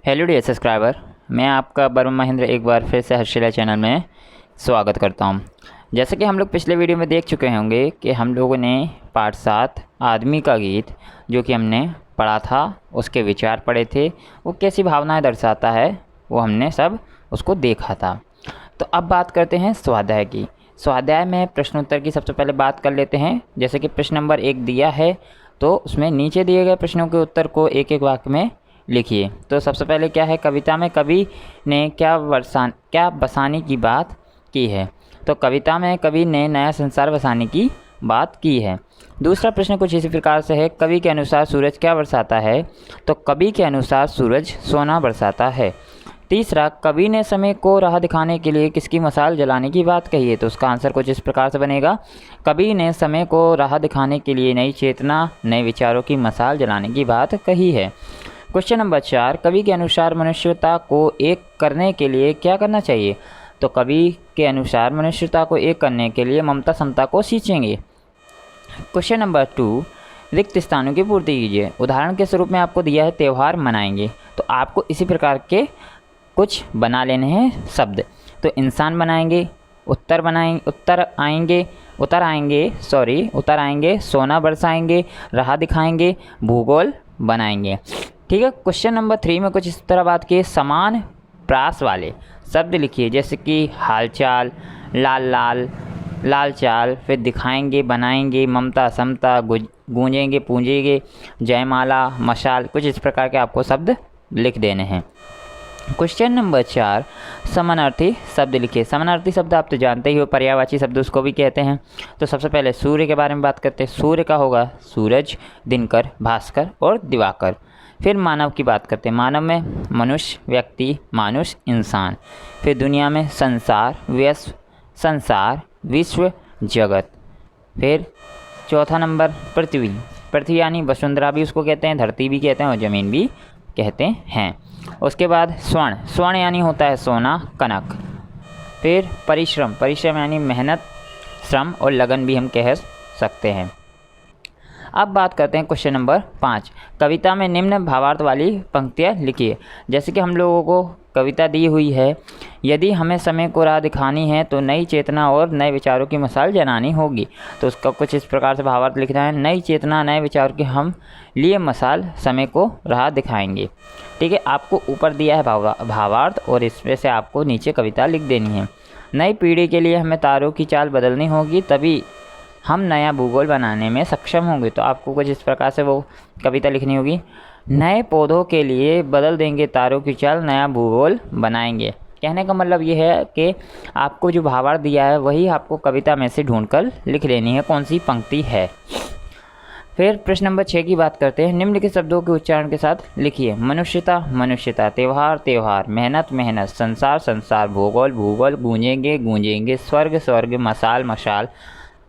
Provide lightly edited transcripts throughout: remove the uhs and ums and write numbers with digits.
Hello dear subscriber, मैं आपका वरुण महेंद्र एक बार फिर से हर्षिला चैनल में स्वागत करता हूं। जैसे कि हम लोग पिछले वीडियो में देख चुके होंगे कि हम लोगों ने पार्ट 7 आदमी का गीत जो कि हमने पढ़ा था, उसके विचार पढ़े थे, वो कैसी भावनाएं दर्शाता है वो हमने सब उसको देखा था। तो अब बात करते हैं स्वाध्याय की। स्वाध्याय में प्रश्नोत्तर की सबसे पहले बात कर लेते हैं। जैसे कि प्रश्न नंबर 1 दिया है तो उसमें नीचे दिए गए प्रश्नों के उत्तर को एक एक वाक्य में लिखिए। तो सबसे पहले क्या है, कविता में कवि ने क्या बसाने की बात की है। तो कविता में कवि ने नया संसार बसाने की बात की है। दूसरा प्रश्न कुछ इसी प्रकार से है, कवि के अनुसार सूरज क्या बरसाता है। तो कवि के अनुसार सूरज सोना बरसाता है। तीसरा, कवि ने समय को राह दिखाने के लिए किसकी मशाल जलाने की बात कही है। तो उसका आंसर कुछ इस प्रकार से बनेगा, कवि ने समय को राह दिखाने के लिए नई चेतना, नए विचारों की मशाल जलाने की बात कही है। क्वेश्चन नंबर 4, कवि के अनुसार मनुष्यता को एक करने के लिए क्या करना चाहिए। तो कवि के अनुसार मनुष्यता को एक करने के लिए ममता समता को सींचेंगे। क्वेश्चन नंबर 2, रिक्त स्थानों की पूर्ति कीजिए। उदाहरण के स्वरूप में आपको दिया है त्यौहार मनाएंगे, तो आपको इसी प्रकार के कुछ बना लेने हैं शब्द। तो इंसान बनाएंगे, उत्तर आएंगे, सोना बरसाएंगे, राह दिखाएंगे, भूगोल बनाएंगे। ठीक है। क्वेश्चन नंबर 3 में कुछ इस तरह बात की, समान प्रास वाले शब्द लिखिए। जैसे कि हालचाल, लाल चाल, फिर दिखाएंगे, बनाएंगे, ममता समता, गूंजेंगे पूंजेंगे, जयमाला, मशाल, कुछ इस प्रकार के आपको शब्द लिख देने हैं। क्वेश्चन नंबर 4, समानार्थी शब्द लिखिए। समानार्थी शब्द आप तो जानते ही हो, पर्यायवाची शब्द उसको भी कहते हैं। तो सबसे पहले सूर्य के बारे में बात करते हैं। सूर्य का होगा सूरज, दिनकर, भास्कर और दिवाकर। फिर मानव की बात करते हैं। मानव में मनुष्य, व्यक्ति, मानुष, इंसान। फिर दुनिया में संसार, विश्व, जगत। फिर चौथा नंबर पृथ्वी यानी वसुंधरा भी उसको कहते हैं, धरती भी कहते हैं और ज़मीन भी कहते हैं। उसके बाद स्वर्ण यानी होता है सोना, कनक। फिर परिश्रम यानी मेहनत, श्रम और लगन भी हम कह सकते हैं। अब बात करते हैं क्वेश्चन नंबर 5, कविता में निम्न भावार्थ वाली पंक्तियाँ लिखिए। जैसे कि हम लोगों को कविता दी हुई है, यदि हमें समय को राह दिखानी है तो नई चेतना और नए विचारों की मशाल जलानी होगी। तो उसका कुछ इस प्रकार से भावार्थ लिखना है, नई चेतना, नए विचारों की हम लिए मशाल समय को राह दिखाएंगे। ठीक है। आपको ऊपर दिया है भावार्थ और इसमें से आपको नीचे कविता लिख देनी है। नई पीढ़ी के लिए हमें तारों की चाल बदलनी होगी, तभी हम नया भूगोल बनाने में सक्षम होंगे। तो आपको कुछ इस प्रकार से वो कविता लिखनी होगी, नए पौधों के लिए बदल देंगे तारों की चाल, नया भूगोल बनाएंगे। कहने का मतलब ये है कि आपको जो भावार्थ दिया है वही आपको कविता में से ढूंढकर लिख लेनी है, कौन सी पंक्ति है। फिर प्रश्न नंबर 6 की बात करते हैं। निम्नलिखित शब्दों के उच्चारण के साथ लिखिए। मनुष्यता, त्यौहार, मेहनत, संसार, भूगोल, गूंजेंगे, स्वर्ग, मशाल,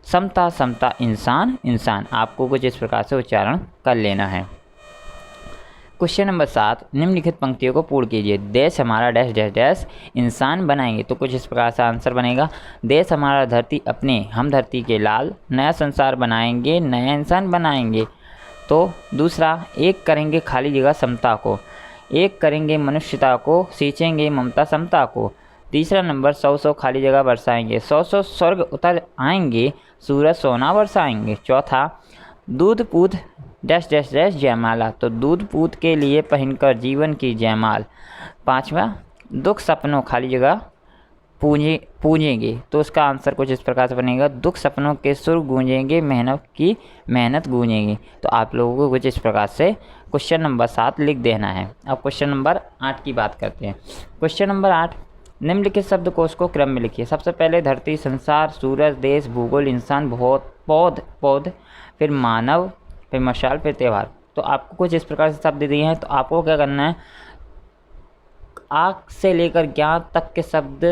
समता, इंसान। आपको कुछ इस प्रकार से उच्चारण कर लेना है। क्वेश्चन नंबर 7, निम्नलिखित पंक्तियों को पूर्ण कीजिए। देश हमारा डैश डैश डैश इंसान बनाएंगे। तो कुछ इस प्रकार से आंसर बनेगा, देश हमारा धरती अपने, हम धरती के लाल, नया संसार बनाएंगे, नया इंसान बनाएंगे। तो दूसरा, एक करेंगे खाली जगह समता को, एक करेंगे मनुष्यता को, सींचेंगे ममता समता को। तीसरा नंबर, 100 खाली जगह बरसाएंगे, 100 स्वर्ग उतर आएंगे, सूरज सोना बरसाएंगे। चौथा, दूध पूत डैश डैश डैश जयमाला। तो दूध पूत के लिए पहनकर जीवन की जयमाल। पांचवा, दुख सपनों खाली जगह पूजेंगे। तो उसका आंसर कुछ इस प्रकार से बनेगा, दुख सपनों के सुर गूंजेंगे, मेहनत गूंजेंगी। तो आप लोगों को कुछ इस प्रकार से क्वेश्चन नंबर 7 लिख देना है। अब क्वेश्चन नंबर 8 की बात करते हैं। क्वेश्चन नंबर 8, निम्नलिखित शब्दकोश को क्रम में लिखिए। सबसे पहले धरती, संसार, सूरज, देश, भूगोल, इंसान, पौध, फिर मानव, फिर मशाल, फिर त्यौहार। तो आपको कुछ इस प्रकार से शब्द दिए हैं, तो आपको क्या करना है, आँख से लेकर ज्ञान तक के शब्द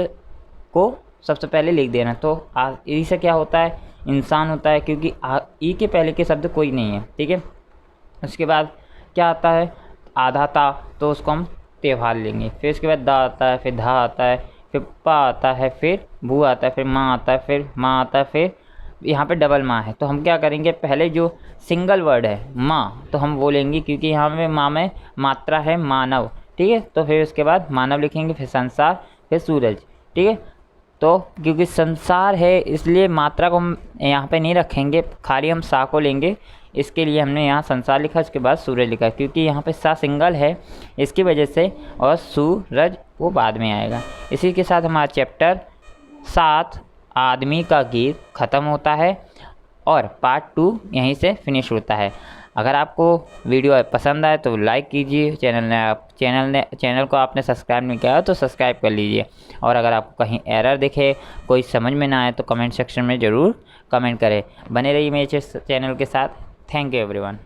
को सबसे पहले लिख देना। तो ई से क्या होता है, इंसान होता है, क्योंकि ई के पहले के शब्द कोई नहीं है। ठीक है। उसके बाद क्या आता है, आधा ता, तो उसको हम त्यौहार लेंगे। फिर उसके बाद दा आता है, फिर धा आता है, फिर पा आता है, फिर भू आता है, फिर माँ आता है, फिर माँ आता है, फिर यहाँ पे डबल माँ है। तो हम क्या करेंगे, पहले जो सिंगल वर्ड है माँ, तो हम वो लेंगे, क्योंकि यहाँ पे माँ में मात्रा है मानव, ठीक है। तो फिर उसके बाद मानव लिखेंगे, फिर संसार, फिर सूरज, ठीक है। तो क्योंकि संसार है इसलिए मात्रा को हम यहाँ पे नहीं रखेंगे, खाली हम सा को लेंगे, इसके लिए हमने यहाँ संसार लिखा, उसके बाद सूरज लिखा, क्योंकि यहाँ पे सा सिंगल है इसकी वजह से, और सूरज वो बाद में आएगा। इसी के साथ हमारा चैप्टर 7 आदमी का गीत ख़त्म होता है और पार्ट 2 यहीं से फिनिश होता है। अगर आपको वीडियो पसंद आए तो लाइक कीजिए, चैनल को आपने सब्सक्राइब नहीं किया तो सब्सक्राइब कर लीजिए, और अगर आपको कहीं एरर दिखे, कोई समझ में ना आए तो कमेंट सेक्शन में ज़रूर कमेंट करें। बने रहिए मेरे चैनल के साथ। Thank you everyone.